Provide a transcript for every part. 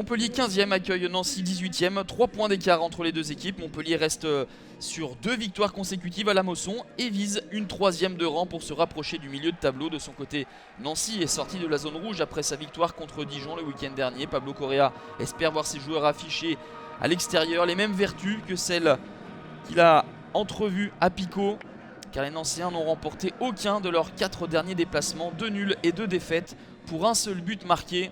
Montpellier 15e accueille Nancy 18e, 3 points d'écart entre les deux équipes. Montpellier reste sur 2 victoires consécutives à la Mosson et vise une 3e de rang pour se rapprocher du milieu de tableau. De son côté, Nancy est sorti de la zone rouge après sa victoire contre Dijon le week-end dernier. Pablo Correa espère voir ses joueurs afficher à l'extérieur les mêmes vertus que celles qu'il a entrevues à Picaud, car les Nancéens n'ont remporté aucun de leurs 4 derniers déplacements, 2 nuls et 2 défaites pour un seul but marqué.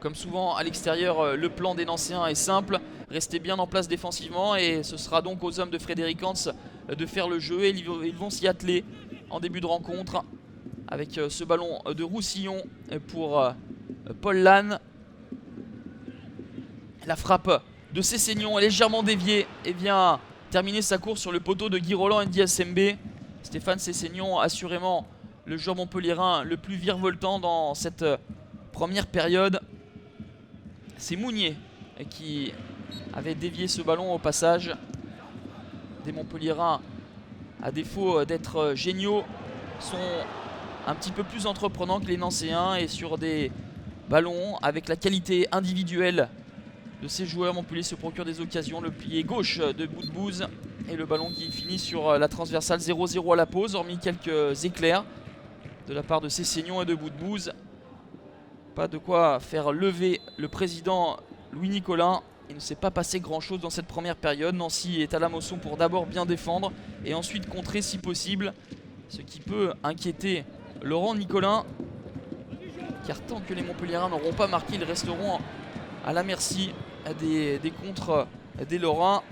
Comme souvent à l'extérieur, le plan des Nancéens est simple, rester bien en place défensivement, et ce sera donc aux hommes de Frédéric Hans de faire le jeu, et ils vont s'y atteler en début de rencontre avec ce ballon de Roussillon pour Paul Lannes. La frappe de Cessignon est légèrement déviée et vient terminer sa course sur le poteau de Guy Roland Ndiasembe. Stéphane Cessignon, assurément le joueur montpelliérain le plus virevoltant dans cette première période. C'est Mounier qui avait dévié ce ballon au passage. Des Montpelliérains, à défaut d'être géniaux, sont un petit peu plus entreprenants que les Nancéens, et sur des ballons avec la qualité individuelle de ces joueurs, Montpellier se procure des occasions. Le plié gauche de Boudbouz et le ballon qui finit sur la transversale. 0-0 à la pause, hormis quelques éclairs de la part de Cessignon et de Boudbouz. Pas de quoi faire lever le président Louis Nicolin. Il ne s'est pas passé grand chose dans cette première période. Nancy est à la Mosson pour d'abord bien défendre et ensuite contrer si possible, ce qui peut inquiéter Laurent Nicolin, car tant que les Montpelliérains n'auront pas marqué, ils resteront à la merci des contres des Lorrains.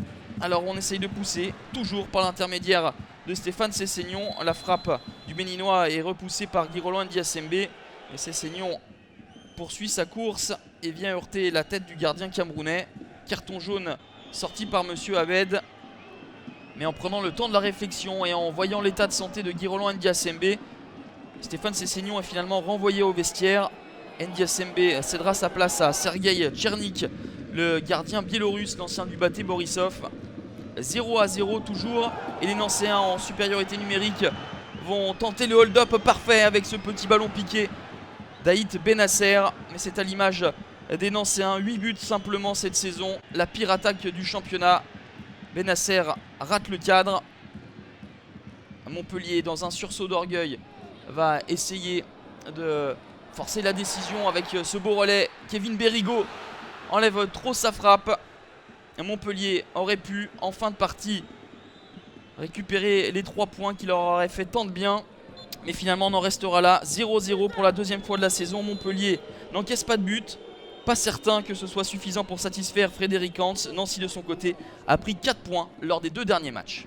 Alors on essaye de pousser, toujours par l'intermédiaire de Stéphane Cessignon. La frappe du Béninois est repoussée par Guy Roland Ndiasembe, et Cessignon poursuit sa course et vient heurter la tête du gardien camerounais. Carton jaune sorti par Monsieur Abed. Mais en prenant le temps de la réflexion et en voyant l'état de santé de Guy Roland Ndiasembe, Stéphane Cessignon est finalement renvoyé au vestiaire. Ndiasembe cédera sa place à Sergei Tchernik, le gardien biélorusse, l'ancien du Baté Borisov. 0-0 toujours, et les Nancéens en supériorité numérique vont tenter le hold-up parfait avec ce petit ballon piqué d'Aït Benasser, mais c'est à l'image des Nancéens, 8 buts simplement cette saison, la pire attaque du championnat. Benasser rate le cadre. Montpellier, dans un sursaut d'orgueil, va essayer de forcer la décision avec ce beau relais. Kevin Berigo enlève trop sa frappe. Montpellier aurait pu en fin de partie récupérer les 3 points qui leur auraient fait tant de bien, mais finalement on en restera là. 0-0 pour la 2e fois de la saison. Montpellier n'encaisse pas de but, pas certain que ce soit suffisant pour satisfaire Frédéric Hans. Nancy de son côté a pris 4 points lors des 2 derniers matchs.